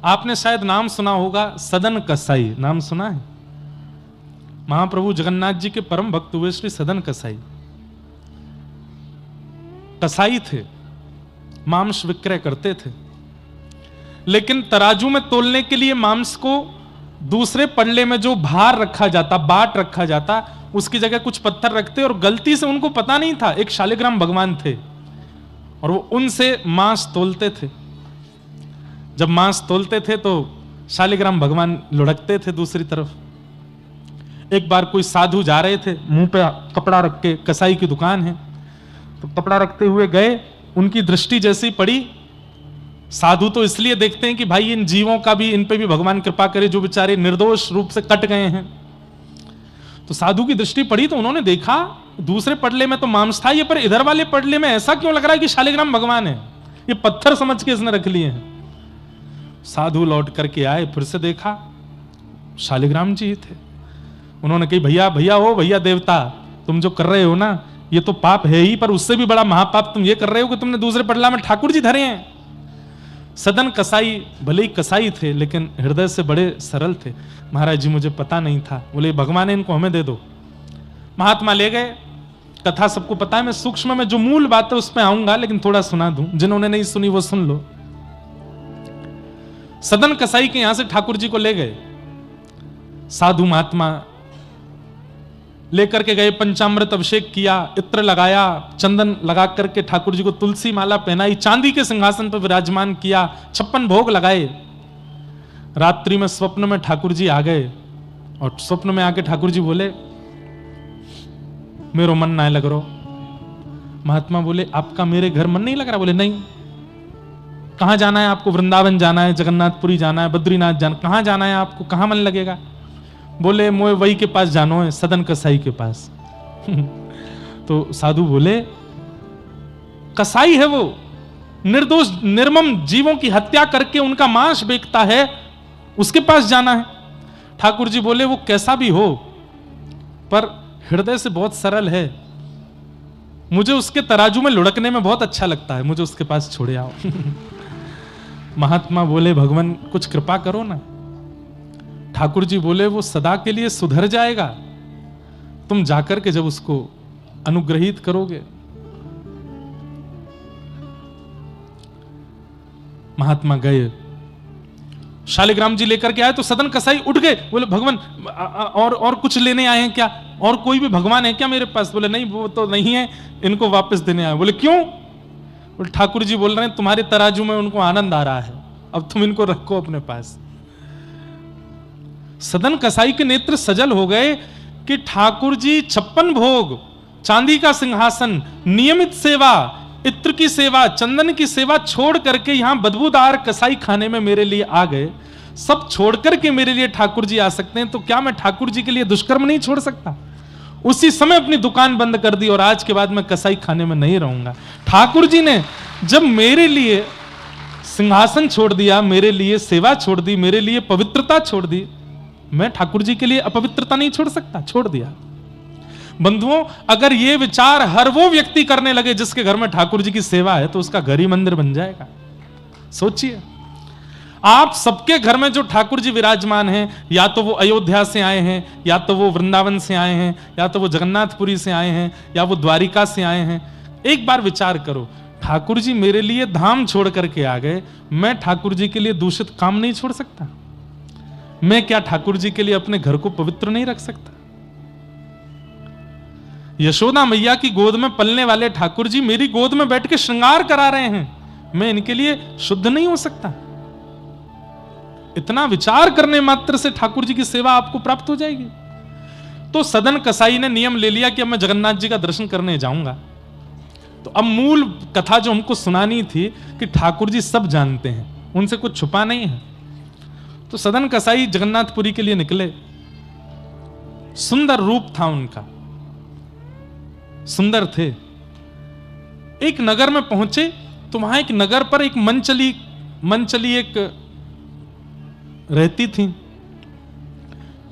आपने शायद नाम सुना होगा सदन कसाई, नाम सुना है? महाप्रभु जगन्नाथ जी के परम भक्त हुए श्री सदन कसाई। कसाई थे, मांस विक्रय करते थे, लेकिन तराजू में तोलने के लिए मांस को दूसरे पल्ले में जो भार रखा जाता, बाट रखा जाता, उसकी जगह कुछ पत्थर रखते, और गलती से उनको पता नहीं था एक शालिग्राम भगवान थे और वो उनसे मांस तोलते थे। जब मांस तोलते थे तो शालिग्राम भगवान लुढ़कते थे दूसरी तरफ। एक बार कोई साधु जा रहे थे, मुंह पे कपड़ा रख के, कसाई की दुकान है, तो कपड़ा रखते हुए गए, उनकी दृष्टि जैसी पड़ी, साधु तो इसलिए देखते हैं कि भाई इन जीवों का भी, इन पे भी भगवान कृपा करे जो बेचारे निर्दोष रूप से कट गए हैं। तो साधु की दृष्टि पड़ी तो उन्होंने देखा दूसरे पडले में तो मांस था, ये पर इधर वाले पडले में ऐसा क्यों लग रहा है कि शालिग्राम भगवान है, ये पत्थर समझ के इसने रख लिए हैं। साधु लौट करके आए, फिर से देखा शालिग्राम जी थे। उन्होंने कही भैया भैया हो भैया देवता, तुम जो कर रहे हो ना ये तो पाप है ही, पर उससे भी बड़ा महापाप तुम ये कर रहे हो कि तुमने दूसरे पडला में ठाकुर जी धरे हैं। सदन कसाई भले ही कसाई थे लेकिन हृदय से बड़े सरल थे। महाराज जी मुझे पता नहीं था, बोले भगवान है इनको हमें दे दो। महात्मा ले गए, कथा सबको पता है, मैं सूक्ष्म में जो मूल बात है उस पर आऊंगा, लेकिन थोड़ा सुना दूं, जिन्होंने नहीं सुनी वो सुन लो। सदन कसाई के यहां से ठाकुर जी को ले गए, साधु महात्मा लेकर के गए, पंचामृत अभिषेक किया, इत्र लगाया, चंदन लगा करके ठाकुर जी को तुलसी माला पहनाई, चांदी के सिंहासन पर विराजमान किया, 56 भोग लगाए। रात्रि में स्वप्न में ठाकुर जी आ गए और स्वप्न में आके ठाकुर जी बोले मेरो मन ना लग रहा। महात्मा बोले आपका मेरे घर मन नहीं लग रहा? बोले नहीं। कहां जाना है आपको? वृंदावन जाना है, जगन्नाथपुरी जाना है, बद्रीनाथ जाना, कहां जाना है आपको, कहां मन लगेगा? बोले मोए वही के पास जानो है, सदन कसाई के पास। तो साधु बोले कसाई है वो, निर्दोष निर्मम जीवों की हत्या करके उनका मांस बेचता है, उसके पास जाना है। ठाकुर जी बोले वो कैसा भी हो पर हृदय से बहुत सरल है, मुझे उसके तराजू में लुढ़कने में बहुत अच्छा लगता है, मुझे उसके पास छोड़े आओ। महात्मा बोले भगवान कुछ कृपा करो ना। ठाकुर जी बोले वो सदा के लिए सुधर जाएगा, तुम जाकर के जब उसको अनुग्रहित करोगे। महात्मा गए, शालिग्राम जी लेकर के आए तो सदन कसाई उठ गए, बोले भगवान और कुछ लेने आए हैं क्या, और कोई भी भगवान है क्या मेरे पास? बोले नहीं वो तो नहीं है, इनको वापस देने आए। बोले क्यों? बोले ठाकुर जी बोल रहे हैं तुम्हारे तराजू में उनको आनंद आ रहा है, अब तुम इनको रखो अपने पास। सदन कसाई के नेत्र सजल हो गए कि ठाकुर जी 56 भोग, चांदी का सिंहासन, नियमित सेवा, इत्र की सेवा, चंदन की सेवा छोड़ करके यहां बदबूदार कसाई खाने में मेरे लिए आ गए। सब छोड़ करके मेरे लिए ठाकुर जी आ सकते हैं, तो क्या मैं ठाकुर जी के लिए दुष्कर्म नहीं छोड़ सकता? उसी समय अपनी दुकान बंद कर दी और आज के बाद मैं कसाई खाने में नहीं रहूंगा। ठाकुर जी ने जब मेरे लिए सिंहासन छोड़ दिया, मेरे लिए सेवा छोड़ दी, मेरे लिए पवित्रता छोड़ दी, मैं ठाकुर जी के लिए अपवित्रता नहीं छोड़ सकता, छोड़ दिया। बंधुओं अगर ये विचार हर वो व्यक्ति करने लगे जिसके घर में ठाकुर जी की सेवा है तो उसका घर ही मंदिर बन जाएगा। सोचिए आप सबके घर में जो ठाकुर जी विराजमान हैं, या तो वो अयोध्या से आए हैं, या तो वो वृंदावन से आए हैं, या तो वो जगन्नाथपुरी से आए हैं, या वो द्वारिका से आए हैं। एक बार विचार करो, ठाकुर जी मेरे लिए धाम छोड़ करके आ गए, मैं ठाकुर जी के लिए दूषित काम नहीं छोड़ सकता? मैं क्या ठाकुर जी के लिए अपने घर को पवित्र नहीं रख सकता? यशोदा मैया की गोद में पलने वाले ठाकुर जी मेरी गोद में बैठ के श्रृंगार करा रहे हैं, मैं इनके लिए शुद्ध नहीं हो सकता? इतना विचार करने मात्र से ठाकुर जी की सेवा आपको प्राप्त हो जाएगी। तो सदन कसाई ने नियम ले लिया कि अब मैं जगन्नाथ जी का दर्शन करने जाऊंगा। तो अब मूल कथा जो हमको सुनानी थी कि ठाकुर जी सब जानते हैं, उनसे कुछ छुपा नहीं है। तो सदन कसाई जगन्नाथपुरी के लिए निकले, सुंदर रूप था उनका, सुंदर थे। एक नगर में पहुंचे तो वहां एक नगर पर एक मनचली एक रहती थी।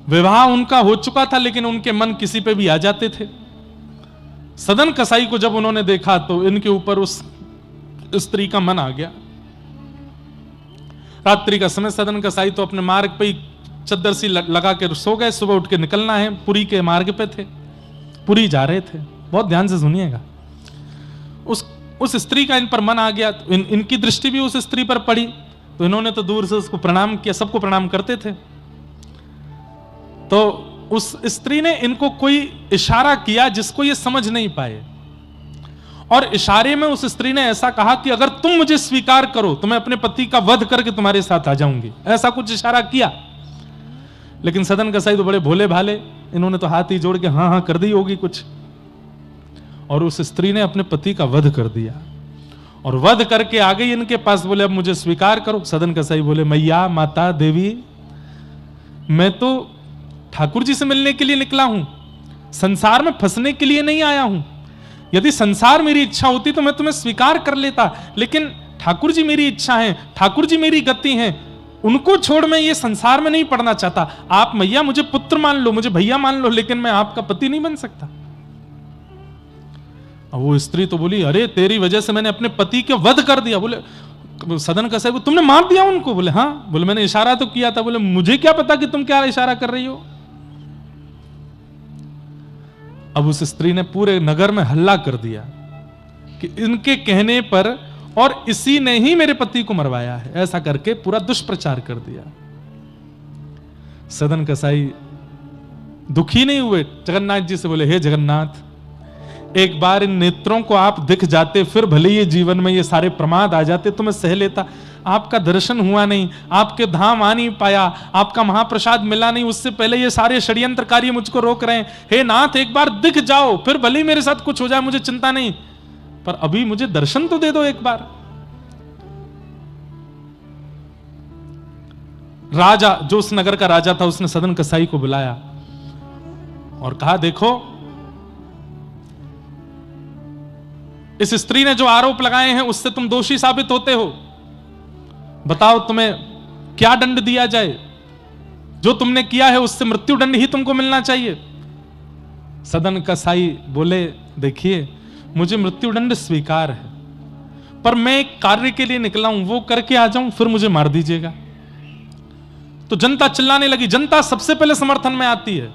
विवाह उनका हो चुका था लेकिन उनके मन किसी पे भी आ जाते थे। सदन कसाई को जब उन्होंने देखा तो इनके ऊपर उस स्त्री का मन आ गया। रात्रि का समय, सदन कसाई तो अपने मार्ग पे ही चद्दर सी लगा के सो गए। सुबह उठ के निकलना है, पुरी के मार्ग पे थे, पुरी जा रहे थे। बहुत ध्यान से सुनिएगा। उस स्त्री का इन पर मन आ गया, इनकी दृष्टि भी उस स्त्री पर पड़ी, तो इन्होंने तो दूर से उसको प्रणाम किया, सबको प्रणाम करते थे। तो उस स्त्री ने इनको कोई इशारा किया जिसको ये समझ नहीं पाए, और इशारे में उस स्त्री ने ऐसा कहा कि अगर तुम मुझे स्वीकार करो तो मैं अपने पति का वध करके तुम्हारे साथ आ जाऊंगी, ऐसा कुछ इशारा किया। लेकिन सदन कसाई तो बड़े भोले भाले, इन्होंने तो हाथ ही जोड़ के हाँ हाँ कर दी होगी कुछ, और उस स्त्री ने अपने पति का वध कर दिया। और वध करके आ गई इनके पास, बोले अब मुझे स्वीकार करो। सदन कसाई बोले मैया, माता, देवी, मैं तो ठाकुर जी से मिलने के लिए निकला हूं, संसार में फंसने के लिए नहीं आया हूं। यदि संसार मेरी इच्छा होती तो मैं तुम्हें स्वीकार कर लेता, लेकिन ठाकुर जी मेरी इच्छा है, ठाकुर जी मेरी गति है, उनको छोड़ मैं ये संसार में नहीं पड़ना चाहता। आप मैया मुझे पुत्र मान लो, मुझे भैया मान लो, लेकिन मैं आपका पति नहीं बन सकता। वो स्त्री तो बोली अरे तेरी वजह से मैंने अपने पति के वध कर दिया। बोले सदन कसाई, तुमने मार दिया उनको? बोले हाँ। बोले मैंने इशारा तो किया था। बोले मुझे क्या पता कि तुम क्या इशारा कर रही हो। अब उस स्त्री ने पूरे नगर में हल्ला कर दिया कि इनके कहने पर और इसी ने ही मेरे पति को मरवाया है, ऐसा करके पूरा दुष्प्रचार कर दिया। सदन कसाई दुखी नहीं हुए, जगन्नाथ जी से बोले हे जगन्नाथ, एक बार इन नेत्रों को आप दिख जाते, फिर भले ये जीवन में ये सारे प्रमाद आ जाते तो मैं सह लेता। आपका दर्शन हुआ नहीं, आपके धाम आ नहीं पाया, आपका महाप्रसाद मिला नहीं, उससे पहले ये सारे षड्यंत्रकारी मुझको रोक रहे हैं। हे नाथ, एक बार दिख जाओ, फिर भले ही मेरे साथ कुछ हो जाए, मुझे चिंता नहीं, पर अभी मुझे दर्शन तो दे दो एक बार। राजा, जो उस नगर का राजा था, उसने सदन कसाई को बुलाया और कहा देखो, इस स्त्री ने जो आरोप लगाए हैं उससे तुम दोषी साबित होते हो। बताओ तुम्हें क्या दंड दिया जाए? जो तुमने किया है उससे मृत्यु दंड ही तुमको मिलना चाहिए। सदन कसाई बोले देखिए, मुझे मृत्यु दंड स्वीकार है, पर मैं एक कार्य के लिए निकला हूं, वो करके आ जाऊं, फिर मुझे मार दीजिएगा। तो जनता चिल्लाने लगी। जनता सबसे पहले समर्थन में आती है,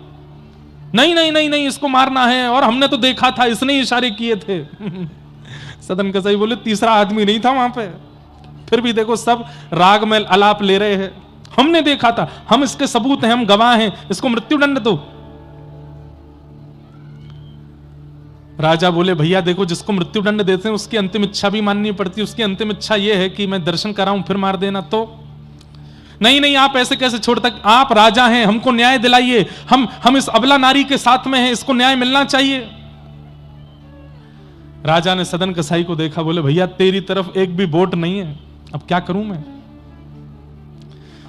नहीं नहीं नहीं नहीं, इसको मारना है, और हमने तो देखा था, इसने इशारे किए थे। सदन कसाई बोले तीसरा आदमी नहीं था वहां पे, फिर भी देखो सब राग में आलाप ले रहे हैं, हमने देखा था, हम इसके सबूत हैं, हम गवाह हैं, इसको मृत्यु दंड दो। राजा बोले भैया देखो, जिसको मृत्यु दंड देते हैं उसकी अंतिम इच्छा भी माननी पड़ती है। उसकी अंतिम इच्छा यह है कि मैं दर्शन कराऊं फिर मार देना, तो नहीं नहीं, आप ऐसे कैसे छोड़ तक, आप राजा हैं, हमको न्याय दिलाइए, हम इस अबला नारी के साथ में हैं, इसको न्याय मिलना चाहिए। राजा ने सदन कसाई को देखा, बोले भैया तेरी तरफ एक भी वोट नहीं है, अब क्या करूं मैं।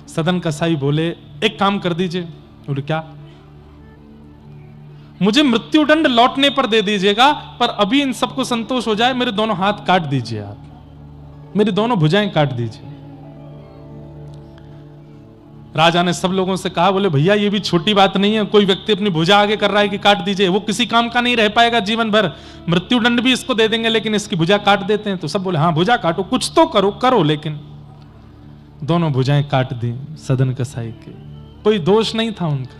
सदन कसाई बोले एक काम कर दीजिए। बोले क्या? मुझे मृत्यु दंड लौटने पर दे दीजिएगा, पर अभी इन सबको संतोष हो जाए, मेरे दोनों हाथ काट दीजिए, आप मेरी दोनों भुजाएं काट दीजिए। राजा ने सब लोगों से कहा, बोले भैया ये भी छोटी बात नहीं है, कोई व्यक्ति अपनी भुजा आगे कर रहा है कि काट दीजिए, वो किसी काम का नहीं रह पाएगा जीवन भर, मृत्यु दंड भी इसको दे देंगे, लेकिन इसकी भुजा काट देते हैं। तो सब बोले हाँ भुजा काटो, कुछ तो करो। लेकिन दोनों भुजाएं काट दी सदन कसाई के, कोई दोष नहीं था उनका,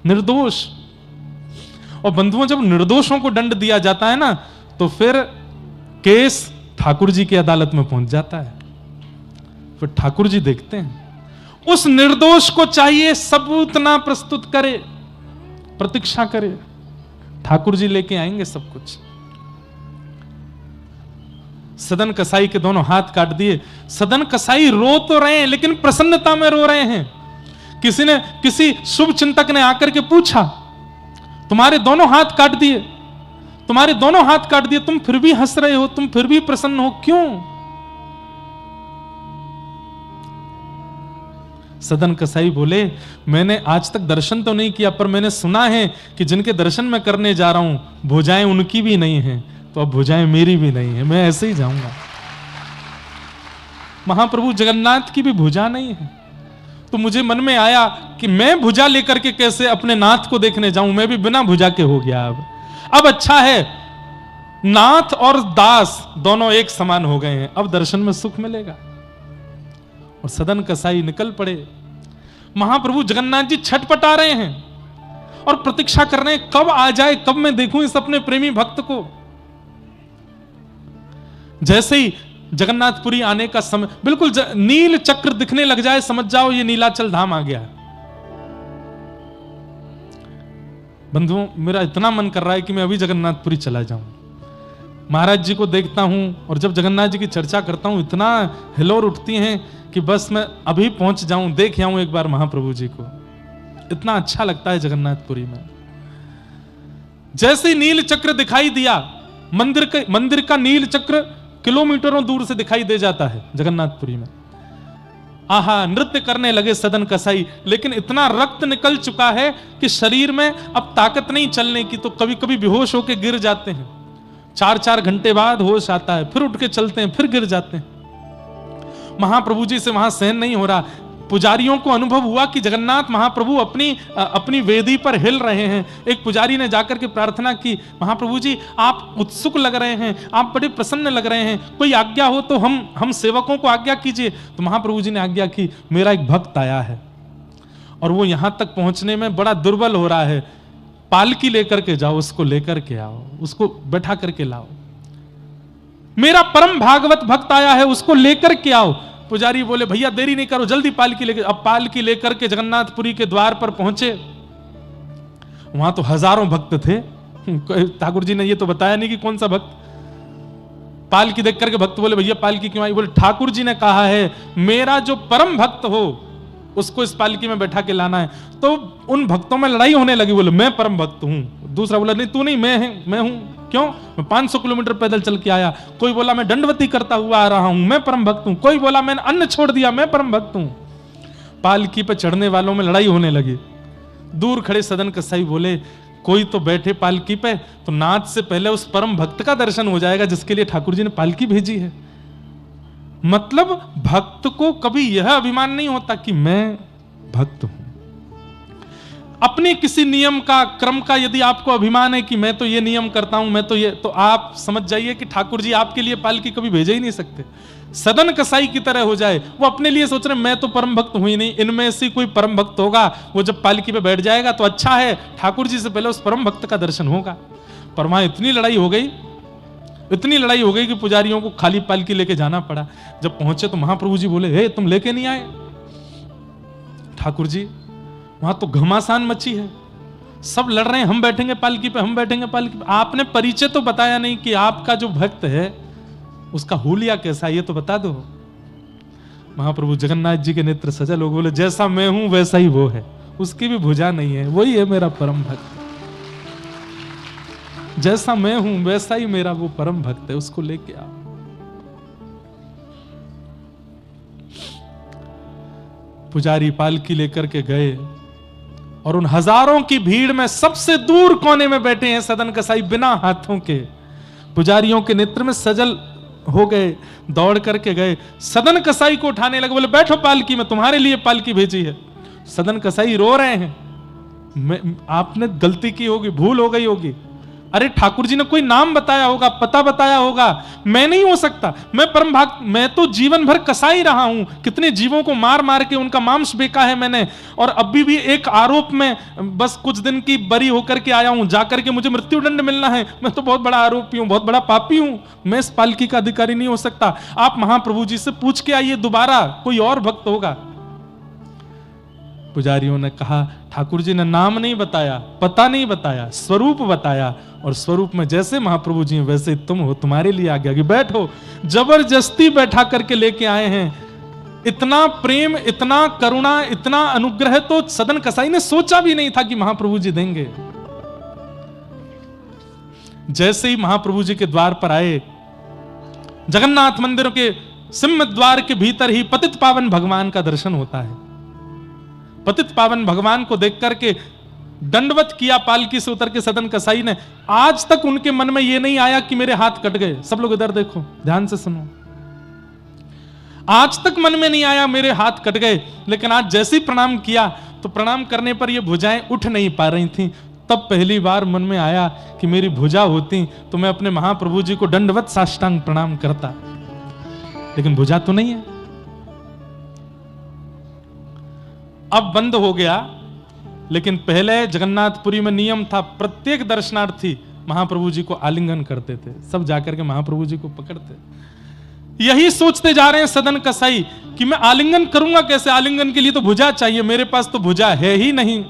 निर्दोष। और बंधुओं, जब निर्दोषों को दंड दिया जाता है ना, तो फिर केस ठाकुर जी की अदालत में पहुंच जाता है, फिर ठाकुर जी देखते हैं। उस निर्दोष को चाहिए सबूत ना प्रस्तुत करे, प्रतीक्षा करे, ठाकुर जी लेके आएंगे सब कुछ। सदन कसाई के दोनों हाथ काट दिए। सदन कसाई रो तो रहे हैं, लेकिन प्रसन्नता में रो रहे हैं। किसी शुभ चिंतक ने आकर के पूछा, तुम्हारे दोनों हाथ काट दिए, तुम्हारे दोनों हाथ काट दिए, तुम फिर भी हंस रहे हो, तुम फिर भी प्रसन्न हो, क्यों? सदन कसाई बोले मैंने आज तक दर्शन तो नहीं किया, पर मैंने सुना है कि जिनके दर्शन मैं करने जा रहा हूं भुजाएं उनकी भी नहीं है, तो अब भुजाएं मेरी भी नहीं है, मैं ऐसे ही जाऊंगा। महाप्रभु जगन्नाथ की भी भुजा नहीं है, तो मुझे मन में आया कि मैं भुजा लेकर के कैसे अपने नाथ को देखने जाऊं, मैं भी बिना भुजा के हो गया। अब अच्छा है, नाथ और दास दोनों एक समान हो गए हैं, अब दर्शन में सुख मिलेगा। और सदन कसाई निकल पड़े। महाप्रभु जगन्नाथ जी छटपटा रहे हैं और प्रतीक्षा कर रहे हैं कब आ जाए, कब मैं देखूं इस अपने प्रेमी भक्त को। जैसे ही जगन्नाथपुरी आने का समय, बिल्कुल नील चक्र दिखने लग जाए, समझ जाओ ये नीलाचल धाम आ गया। बंधुओं, मेरा इतना मन कर रहा है कि मैं अभी जगन्नाथपुरी चला जाऊं, महाराज जी को देखता हूं, और जब जगन्नाथ जी की चर्चा करता हूं इतना हिलोर उठती हैं कि बस मैं अभी पहुंच जाऊं, देख आऊं एक बार महाप्रभु जी को। इतना अच्छा लगता है जगन्नाथपुरी में। जैसे ही नील चक्र दिखाई दिया, मंदिर का नील चक्र किलोमीटरों दूर से दिखाई दे जाता है जगन्नाथपुरी में। आहा, नृत्य करने लगे सदन कसाई, लेकिन इतना रक्त निकल चुका है कि शरीर में अब ताकत नहीं चलने की, तो कभी कभी बेहोश होकर गिर जाते हैं। 4-4 घंटे बाद होश आता है, फिर उठ के चलते हैं, फिर गिर जाते हैं। महाप्रभु जी से वहां सहन नहीं हो रहा। पुजारियों को अनुभव हुआ कि जगन्नाथ महाप्रभु अपनी वेदी पर हिल रहे हैं। एक पुजारी ने जाकर के प्रार्थना की, महाप्रभु जी आप उत्सुक लग रहे हैं, आप बड़े प्रसन्न लग रहे हैं, कोई आज्ञा हो तो हम सेवकों को आज्ञा कीजिए। तो महाप्रभु जी ने आज्ञा की, मेरा एक भक्त आया है और वो यहां तक पहुंचने में बड़ा दुर्बल हो रहा है, पालकी लेकर के जाओ, उसको लेकर के आओ, उसको बैठा करके लाओ। मेरा परम भागवत भक्त आया है, उसको लेकर के आओ। पुजारी बोले, भैया देरी नहीं करो, जल्दी पालकी लेकर। अब पालकी लेकर के जगन्नाथपुरी के द्वार पर पहुंचे। वहां तो हजारों भक्त थे। ठाकुर जी ने ये तो बताया नहीं कि कौन सा भक्त। पालकी देख करके भक्त बोले, भैया पालकी क्यों आई? बोले, ठाकुर जी ने कहा है मेरा जो परम भक्त हो उसको इस पालकी में बैठा के लाना है। तो उन भक्तों में लड़ाई होने लगी। बोले, मैं परम भक्त हूं। दूसरा बोला, नहीं तू नहीं, मैं हूं। क्यों? मैं 500 किलोमीटर पैदल चल के आया। कोई बोला, मैं दंडवती करता हुआ आ रहा हूं, मैं परम भक्त हूं। कोई बोला, मैंने अन्न छोड़ दिया, मैं परम भक्त हूं। पालकी पे चढ़ने वालों में लड़ाई होने लगी। दूर खड़े सदन कसाई बोले, कोई तो बैठे पालकी पे, तो नाच से पहले उस परम भक्त का दर्शन हो जाएगा जिसके लिए ठाकुर जी ने पालकी भेजी है। मतलब भक्त को कभी यह अभिमान नहीं होता कि मैं भक्त हूं। अपने किसी नियम का, क्रम का यदि आपको अभिमान है कि मैं तो ये नियम करता हूं, मैं तो ये, तो आप समझ जाइए कि ठाकुर जी आपके लिए पालकी कभी भेज ही नहीं सकते। सदन कसाई की तरह हो जाए, वो अपने लिए सोच रहे मैं तो परम भक्त हुई नहीं, इनमें से कोई परम भक्त होगा, वो जब पालकी पे बैठ जाएगा तो अच्छा है, ठाकुर जी से पहले उस परम भक्त का दर्शन होगा। पर वहां इतनी लड़ाई हो गई कि पुजारियों को खाली पालकी लेके जाना पड़ा। जब पहुंचे तो महाप्रभु जी बोले, हे तुम लेके नहीं आए? ठाकुर जी, वहां तो घमासान मची है, सब लड़ रहे हैं, हम बैठेंगे पालकी पे, हम बैठेंगे पालकी पे। आपने परिचय तो बताया नहीं कि आपका जो भक्त है उसका हुलिया कैसा है, ये तो बता दो। महाप्रभु जगन्नाथ जी के नेत्र सजल हो, बोले, जैसा मैं हूं वैसा ही वो है, उसकी भी भुजा नहीं है, वही है मेरा परम भक्त। जैसा मैं हूं वैसा ही मेरा वो परम भक्त है, उसको लेके आओ। पुजारी पालकी लेकर के गए और उन हजारों की भीड़ में सबसे दूर कोने में बैठे हैं सदन कसाई, बिना हाथों के। पुजारियों के नेत्र में सजल हो गए, दौड़ करके गए, सदन कसाई को उठाने लगे। बोले, बैठो पालकी में, तुम्हारे लिए पालकी भेजी है। सदन कसाई रो रहे हैं, आपने गलती की होगी, भूल हो गई होगी। अरे ठाकुर जी ने कोई नाम बताया होगा, पता बताया होगा, मैं नहीं हो सकता, मैं परम भक्त, मैं तो जीवन भर कसाई रहा हूं, कितने जीवों को मार मार के उनका मांस बेचा है मैंने, और अभी भी एक आरोप में बस कुछ दिन की बरी होकर के आया हूं, जाकर के मुझे मृत्युदंड मिलना है। मैं तो बहुत बड़ा आरोपी हूं, बहुत बड़ा पापी हूं, मैं इस पालकी का अधिकारी नहीं हो सकता। आप महाप्रभु जी से पूछ के आइए, दोबारा कोई और भक्त होगा। पुजारियों ने कहा, ठाकुर जी ने नाम नहीं बताया, पता नहीं बताया, स्वरूप बताया, और स्वरूप में जैसे महाप्रभु जी वैसे तुम हो, तुम्हारे लिए आ गया कि बैठो। जबरदस्ती बैठा करके लेके आए हैं। इतना प्रेम, इतना करुणा, इतना अनुग्रह तो सदन कसाई ने सोचा भी नहीं था कि महाप्रभु जी देंगे। जैसे ही महाप्रभु जी के द्वार पर आए, जगन्नाथ मंदिर के सिंह द्वार के भीतर ही पतित पावन भगवान का दर्शन होता है। पतित पावन भगवान को देख करके दंडवत किया पालकी से उतर के सदन कसाई ने। आज तक उनके मन में यह नहीं आया कि मेरे हाथ कट गए। सब लोग इधर देखो, ध्यान से सुनो। आज तक मन में नहीं आया मेरे हाथ कट गए, लेकिन आज जैसे ही प्रणाम किया तो प्रणाम करने पर ये भुजाएं उठ नहीं पा रही थीं। तब पहली बार मन में आया कि मेरी भुजा होती तो मैं अपने महाप्रभु जी को दंडवत साष्टांग प्रणाम करता, लेकिन भुजा तो नहीं है। अब बंद हो गया, लेकिन पहले जगन्नाथपुरी में नियम था, प्रत्येक दर्शनार्थी महाप्रभु जी को आलिंगन करते थे, सब जाकर के महाप्रभु जी को पकड़ते। यही सोचते जा रहे हैं सदन कसाई कि मैं आलिंगन करूंगा कैसे, आलिंगन के लिए तो भुजा चाहिए, मेरे पास तो भुजा है ही नहीं।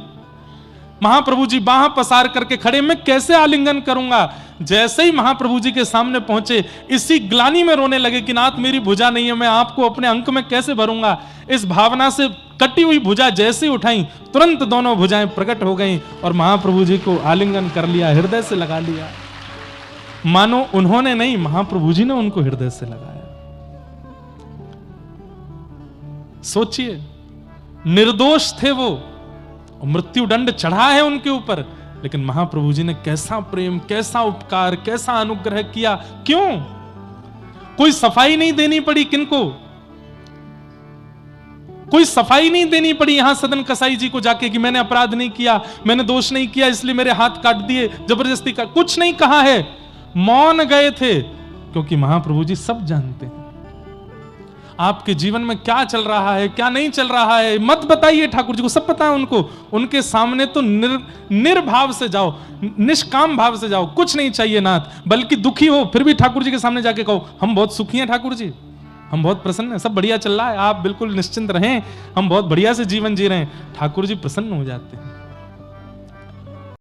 महाप्रभु जी बाह पसार करके खड़े, मैं कैसे आलिंगन करूंगा। जैसे ही महाप्रभु जी के सामने पहुंचे, इसी ग्लानि में रोने लगे कि नाथ मेरी भुजा नहीं है, मैं आपको अपने अंक में कैसे भरूंगा। इस भावना से कटी हुई भुजा जैसे ही उठाई, तुरंत दोनों भुजाएं प्रकट हो गईं और महाप्रभु जी को आलिंगन कर लिया, हृदय से लगा लिया। मानो उन्होंने नहीं, महाप्रभु जी ने उनको हृदय से लगाया। सोचिए, निर्दोष थे वो, मृत्यु दंड चढ़ा है उनके ऊपर, लेकिन महाप्रभु जी ने कैसा प्रेम, कैसा उपकार, कैसा अनुग्रह किया। क्यों? कोई सफाई नहीं देनी पड़ी किनको, कोई सफाई नहीं देनी पड़ी यहां सदन कसाई जी को जाके कि मैंने अपराध नहीं किया, मैंने दोष नहीं किया, इसलिए मेरे हाथ काट दिए, जबरदस्ती का कुछ नहीं कहा है। मौन गए थे, क्योंकि महाप्रभु जी सब जानते हैं आपके जीवन में क्या चल रहा है, क्या नहीं चल रहा है। मत बताइए, ठाकुर जी को सब पता है उनको। उनके सामने तो निर्भाव से जाओ, निष्काम भाव से जाओ, कुछ नहीं चाहिए नाथ। बल्कि दुखी हो फिर भी ठाकुर जी के सामने जाके कहो, हम बहुत सुखी हैं ठाकुर जी, हम बहुत प्रसन्न हैं, सब बढ़िया चल रहा है, आप बिल्कुल निश्चिंत रहें, हम बहुत बढ़िया से जीवन जी रहे हैं। ठाकुर जी प्रसन्न हो जाते हैं।